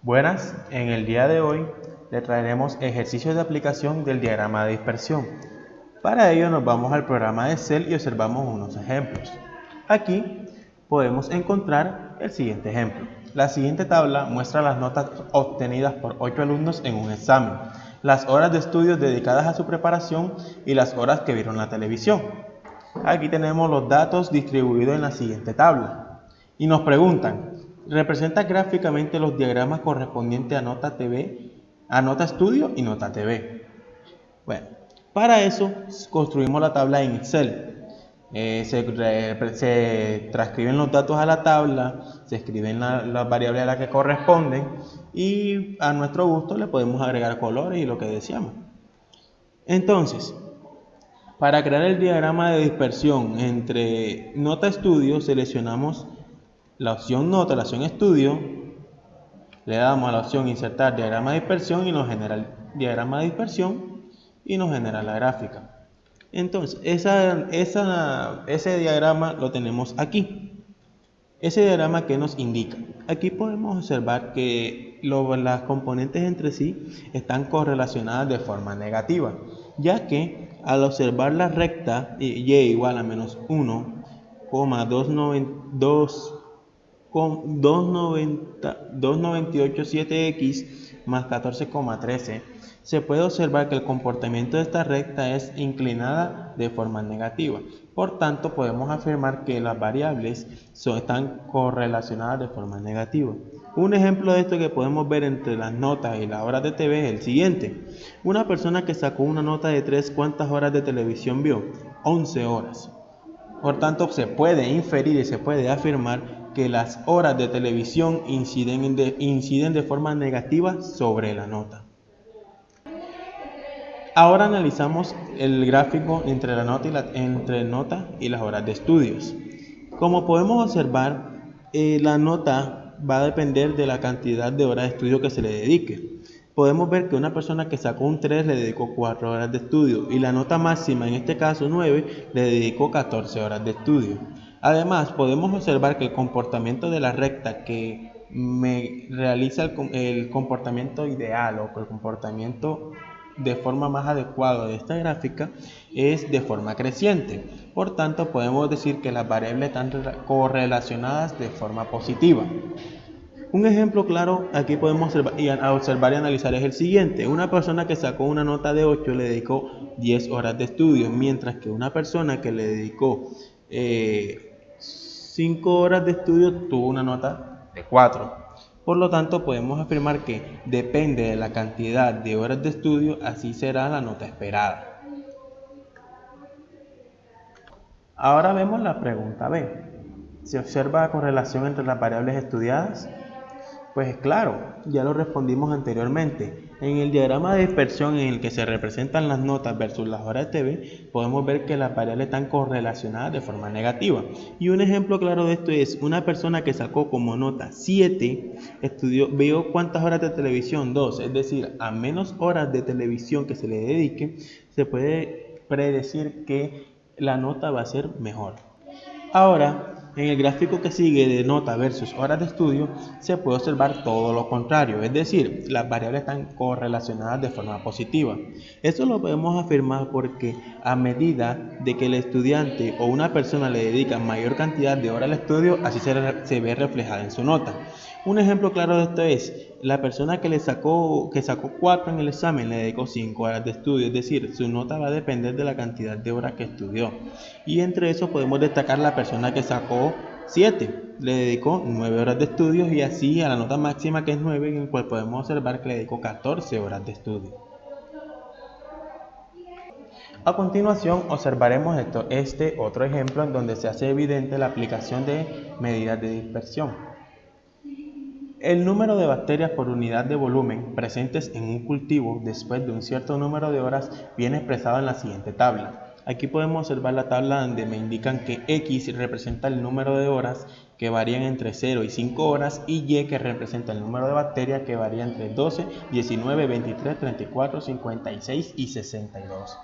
Buenas, en el día de hoy le traeremos ejercicios de aplicación del diagrama de dispersión. Para ello nos vamos al programa de Excel y observamos unos ejemplos. Aquí podemos encontrar el siguiente ejemplo. La siguiente tabla muestra las notas obtenidas por 8 alumnos en un examen, las horas de estudios dedicadas a su preparación y las horas que vieron la televisión. Aquí tenemos los datos distribuidos en la siguiente tabla. Y nos preguntan, representa gráficamente los diagramas correspondientes a nota TV, a nota estudio y nota TV. Bueno, para eso construimos la tabla en Excel. Se transcriben los datos a la tabla, se escriben las variables a las que corresponden y a nuestro gusto le podemos agregar colores y lo que deseamos. Entonces, para crear el diagrama de dispersión entre nota estudio, seleccionamos la opción nota, la opción estudio, le damos a la opción insertar diagrama de dispersión y nos genera el diagrama de dispersión y nos genera la gráfica. Entonces, ese diagrama lo tenemos aquí. Ese diagrama, ¿qué nos indica? Aquí podemos observar que las componentes entre sí están correlacionadas de forma negativa, ya que al observar la recta y igual a menos 1,2987x más 14,13, se puede observar que el comportamiento de esta recta es inclinada de forma negativa. Por tanto, podemos afirmar que las variables están correlacionadas de forma negativa. Un ejemplo de esto que podemos ver entre las notas y las horas de TV es el siguiente. Una persona que sacó una nota de 3, ¿cuántas horas de televisión vio? 11 horas. Por tanto, se puede inferir y se puede afirmar que las horas de televisión inciden de forma negativa sobre la nota. Ahora analizamos el gráfico entre nota y las horas de estudios. Como podemos observar, la nota va a depender de la cantidad de horas de estudio que se le dedique. Podemos ver que una persona que sacó un 3 le dedicó 4 horas de estudio y la nota máxima, en este caso 9, le dedicó 14 horas de estudio. Además, podemos observar que el comportamiento de la recta que me realiza el comportamiento ideal o el comportamiento de forma más adecuada de esta gráfica es de forma creciente. Por tanto, podemos decir que las variables están correlacionadas de forma positiva. Un ejemplo claro aquí podemos observar y analizar es el siguiente. Una persona que sacó una nota de 8 le dedicó 10 horas de estudio, mientras que una persona que le dedicó 5 horas de estudio tuvo una nota de 4. Por lo tanto, podemos afirmar que depende de la cantidad de horas de estudio, así será la nota esperada. Ahora vemos la pregunta B. ¿Se observa correlación entre las variables estudiadas? Pues claro, ya lo respondimos anteriormente. En el diagrama de dispersión en el que se representan las notas versus las horas de TV, podemos ver que las variables están correlacionadas de forma negativa. Y un ejemplo claro de esto es una persona que sacó como nota 7, vio cuántas horas de televisión, 2, es decir, a menos horas de televisión que se le dedique, se puede predecir que la nota va a ser mejor. Ahora, en el gráfico que sigue de nota versus horas de estudio, se puede observar todo lo contrario, es decir, las variables están correlacionadas de forma positiva. Esto lo podemos afirmar porque a medida de que el estudiante o una persona le dedica mayor cantidad de horas al estudio, así se ve reflejada en su nota. Un ejemplo claro de esto es la persona que sacó 4 en el examen le dedicó 5 horas de estudio, es decir, su nota va a depender de la cantidad de horas que estudió. Y entre eso podemos destacar la persona que sacó 7, le dedicó 9 horas de estudios y así a la nota máxima que es 9, en el cual podemos observar que le dedicó 14 horas de estudio. A continuación observaremos este otro ejemplo en donde se hace evidente la aplicación de medidas de dispersión. El número de bacterias por unidad de volumen presentes en un cultivo después de un cierto número de horas viene expresado en la siguiente tabla. Aquí podemos observar la tabla donde me indican que X representa el número de horas que varían entre 0 y 5 horas y Y que representa el número de bacterias que varía entre 12, 19, 23, 34, 56 y 62.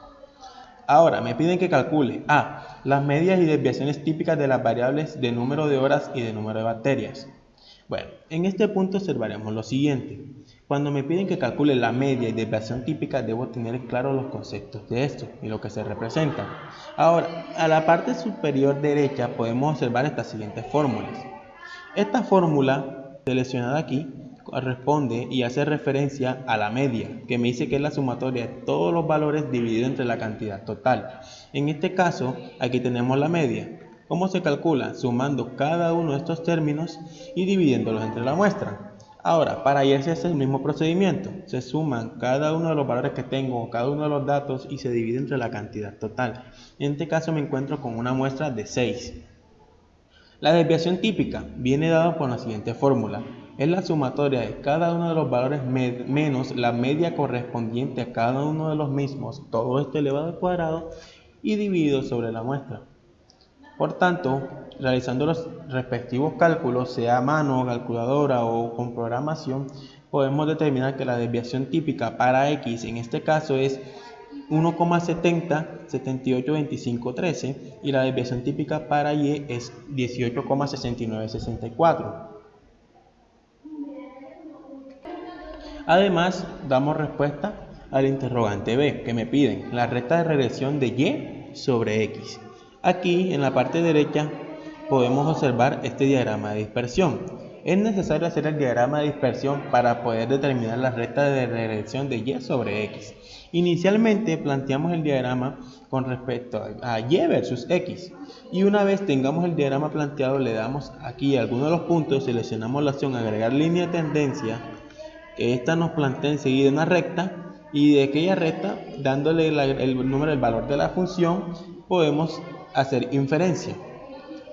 Ahora, me piden que calcule las medias y desviaciones típicas de las variables de número de horas y de número de bacterias. Bueno, en este punto observaremos lo siguiente. Cuando me piden que calcule la media y desviación típica, debo tener claros los conceptos de esto y lo que se representa. Ahora, a la parte superior derecha podemos observar estas siguientes fórmulas. Esta fórmula seleccionada aquí corresponde y hace referencia a la media, que me dice que es la sumatoria de todos los valores dividido entre la cantidad total. En este caso, aquí tenemos la media. ¿Cómo se calcula? Sumando cada uno de estos términos y dividiéndolos entre la muestra. Ahora, para ello se hace el mismo procedimiento. Se suman cada uno de los valores que tengo, cada uno de los datos y se divide entre la cantidad total. En este caso me encuentro con una muestra de 6. La desviación típica viene dada por la siguiente fórmula. Es la sumatoria de cada uno de los valores menos la media correspondiente a cada uno de los mismos, todo esto elevado al cuadrado y dividido sobre la muestra. Por tanto, realizando los respectivos cálculos, sea a mano, calculadora o con programación, podemos determinar que la desviación típica para X en este caso es 1,70 782513 y la desviación típica para Y es 18,6964. Además, damos respuesta al interrogante B, que me piden la recta de regresión de Y sobre X. Aquí, en la parte derecha, podemos observar este diagrama de dispersión. Es necesario hacer el diagrama de dispersión para poder determinar la recta de regresión de Y sobre X. Inicialmente planteamos el diagrama con respecto a Y versus X. Y una vez tengamos el diagrama planteado, le damos aquí a algunos de los puntos, seleccionamos la opción agregar línea de tendencia, que esta nos plantea enseguida una recta, y de aquella recta, dándole el valor de la función, podemos hacer inferencia.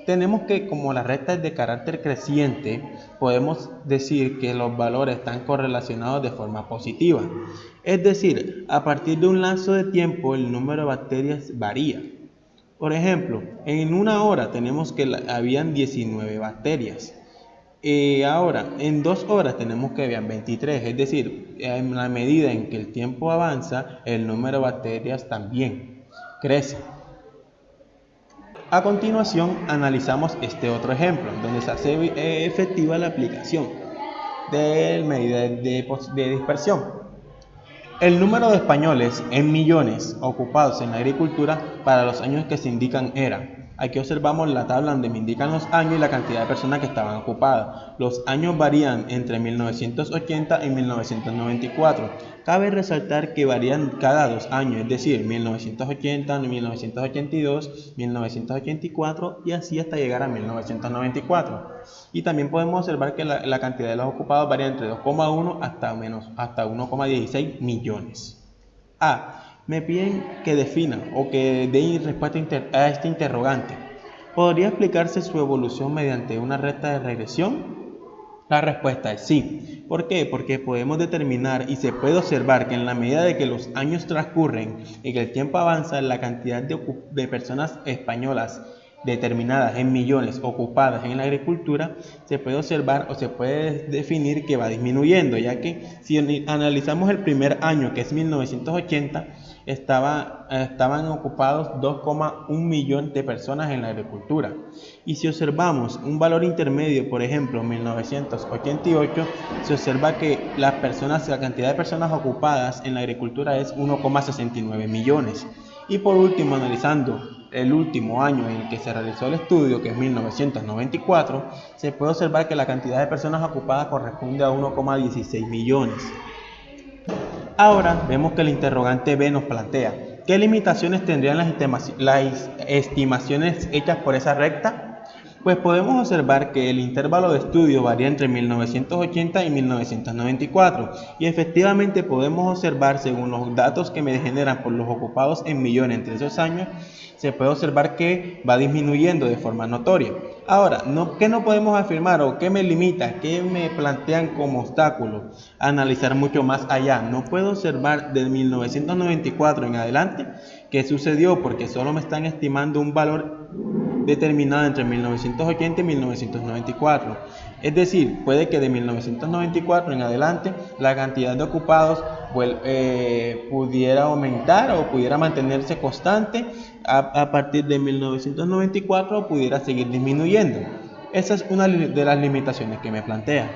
Tenemos que, como la recta es de carácter creciente, podemos decir que los valores están correlacionados de forma positiva. Es decir, a partir de un lapso de tiempo, el número de bacterias varía. Por ejemplo, en una hora tenemos que habían 19 bacterias. Ahora, en 2 horas tenemos que habían 23, es decir, en la medida en que el tiempo avanza, el número de bacterias también crece. A continuación, analizamos este otro ejemplo, donde se hace efectiva la aplicación de medida de dispersión. El número de españoles en millones ocupados en la agricultura para los años que se indican era. Aquí observamos la tabla donde me indican los años y la cantidad de personas que estaban ocupadas. Los años varían entre 1980 y 1994. Cabe resaltar que varían cada 2 años, es decir, 1980, 1982, 1984 y así hasta llegar a 1994. Y también podemos observar que la cantidad de los ocupados varía entre 2,1 hasta 1,16 millones. Me piden que defina o que dé respuesta a este interrogante. ¿Podría explicarse su evolución mediante una recta de regresión? La respuesta es sí. ¿Por qué? Porque podemos determinar y se puede observar que en la medida de que los años transcurren y que el tiempo avanza, la cantidad de personas españolas determinadas en millones ocupadas en la agricultura se puede observar o se puede definir que va disminuyendo, ya que si analizamos el primer año, que es 1980, estaban ocupados 2,1 millones de personas en la agricultura. Y si observamos un valor intermedio, por ejemplo, 1988, se observa que la cantidad de personas ocupadas en la agricultura es 1,69 millones. Y por último, analizando el último año en el que se realizó el estudio, que es 1994, se puede observar que la cantidad de personas ocupadas corresponde a 1,16 millones. Ahora vemos que el interrogante B nos plantea, ¿qué limitaciones tendrían las estimaciones hechas por esa recta? Pues podemos observar que el intervalo de estudio varía entre 1980 y 1994 y efectivamente podemos observar, según los datos que me generan por los ocupados en millones entre esos años, se puede observar que va disminuyendo de forma notoria. Ahora, ¿qué no podemos afirmar o qué me limita, qué me plantean como obstáculo? Analizar mucho más allá. No puedo observar de 1994 en adelante qué sucedió porque solo me están estimando un valor determinado entre 1980 y 1994. Es decir, puede que de 1994 en adelante la cantidad de ocupados pudiera aumentar o pudiera mantenerse constante, a partir de 1994 pudiera seguir disminuyendo. Esa es una de las limitaciones que me plantea.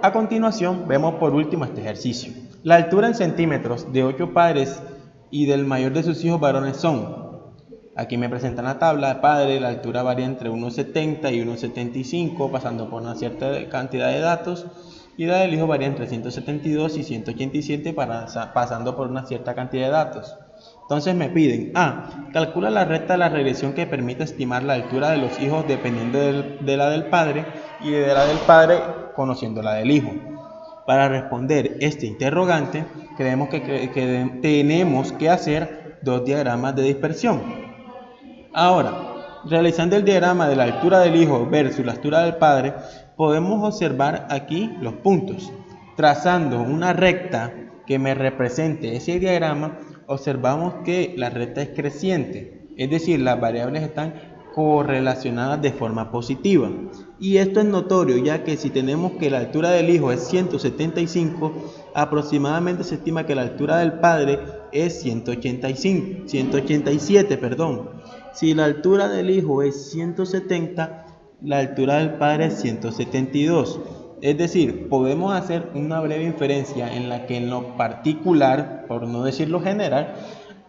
A continuación, vemos por último este ejercicio. La altura en centímetros de 8 padres y del mayor de sus hijos varones son. Aquí me presentan la tabla de padre, la altura varía entre 1,70 y 1,75, pasando por una cierta cantidad de datos, y la del hijo varía entre 172 y 187, pasando por una cierta cantidad de datos. Entonces me piden, calcula la recta de la regresión que permite estimar la altura de los hijos dependiendo de la del padre y de la del padre conociendo la del hijo. Para responder este interrogante, creemos que tenemos que hacer dos diagramas de dispersión. Ahora, realizando el diagrama de la altura del hijo versus la altura del padre, podemos observar aquí los puntos. Trazando una recta que me represente ese diagrama, observamos que la recta es creciente, es decir, las variables están correlacionadas de forma positiva. Y esto es notorio, ya que si tenemos que la altura del hijo es 175, aproximadamente se estima que la altura del padre es 187, perdón. Si la altura del hijo es 170, la altura del padre es 172. Es decir, podemos hacer una breve inferencia en la que en lo particular, por no decir lo general,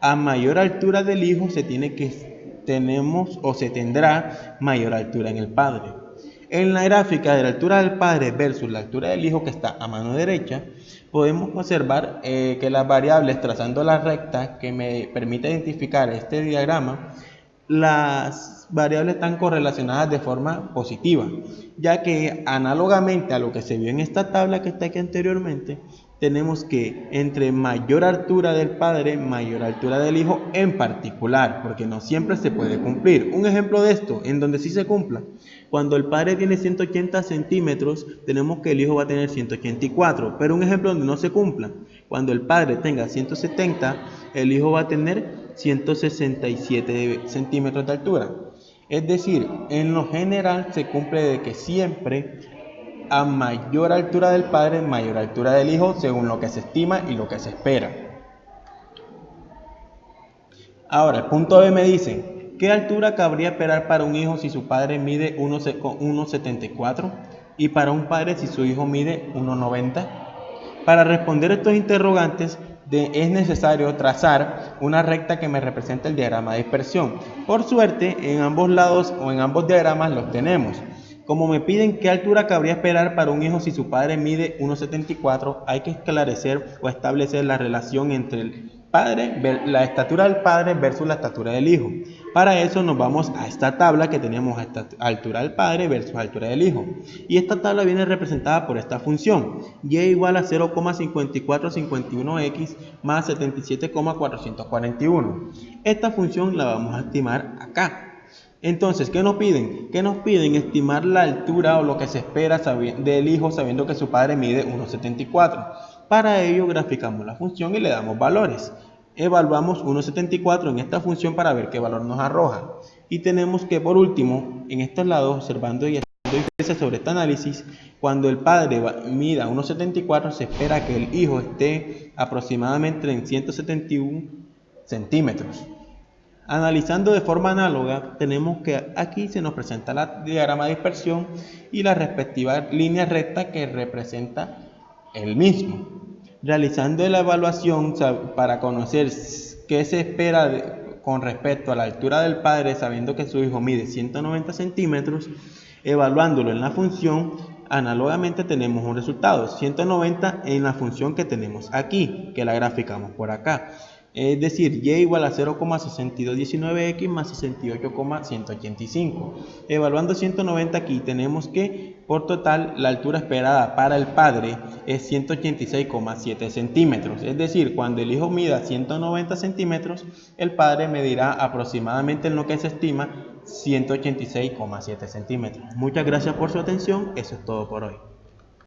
a mayor altura del hijo se tendrá mayor altura en el padre. En la gráfica de la altura del padre versus la altura del hijo, que está a mano derecha, podemos observar que las variables, trazando la recta que me permite identificar este diagrama, las variables están correlacionadas de forma positiva, ya que análogamente a lo que se vio en esta tabla que está aquí anteriormente, tenemos que entre mayor altura del padre, mayor altura del hijo en particular, porque no siempre se puede cumplir. Un ejemplo de esto, en donde sí se cumpla, cuando el padre tiene 180 centímetros, tenemos que el hijo va a tener 184, pero un ejemplo donde no se cumpla, cuando el padre tenga 170, el hijo va a tener 167 centímetros de altura. Es decir, en lo general se cumple de que siempre a mayor altura del padre, mayor altura del hijo, según lo que se estima y lo que se espera. Ahora, el punto B me dice, ¿qué altura cabría esperar para un hijo si su padre mide 1,74 y para un padre si su hijo mide 1,90? Para responder estos interrogantes, es necesario trazar una recta que me represente el diagrama de dispersión. Por suerte, en ambos lados o en ambos diagramas los tenemos. Como me piden qué altura cabría esperar para un hijo si su padre mide 1,74, hay que esclarecer o establecer la relación entre el padre, la estatura del padre versus la estatura del hijo. Para eso nos vamos a esta tabla que tenemos altura del padre versus altura del hijo. Y esta tabla viene representada por esta función, y igual a 0,5451x más 77,441. Esta función la vamos a estimar acá. Entonces, ¿qué nos piden? ¿Qué nos piden? Estimar la altura o lo que se espera del hijo sabiendo que su padre mide 1,74. Para ello graficamos la función y le damos valores. Evaluamos 1,74 en esta función para ver qué valor nos arroja. Y tenemos que por último, en estos lados, observando y haciendo inferencia sobre este análisis, cuando el padre mida 1,74 se espera que el hijo esté aproximadamente en 171 centímetros. Analizando de forma análoga, tenemos que aquí se nos presenta el diagrama de dispersión y la respectiva línea recta que representa el mismo. Realizando la evaluación para conocer qué se espera con respecto a la altura del padre, sabiendo que su hijo mide 190 centímetros, evaluándolo en la función, análogamente tenemos un resultado, 190 en la función que tenemos aquí, que la graficamos por acá. Es decir, y igual a 0,6219x más 68,185. Evaluando 190 aquí tenemos que por total la altura esperada para el padre es 186,7 centímetros. Es decir, cuando el hijo mida 190 centímetros, el padre medirá aproximadamente en lo que se estima 186,7 centímetros. Muchas gracias por su atención, eso es todo por hoy.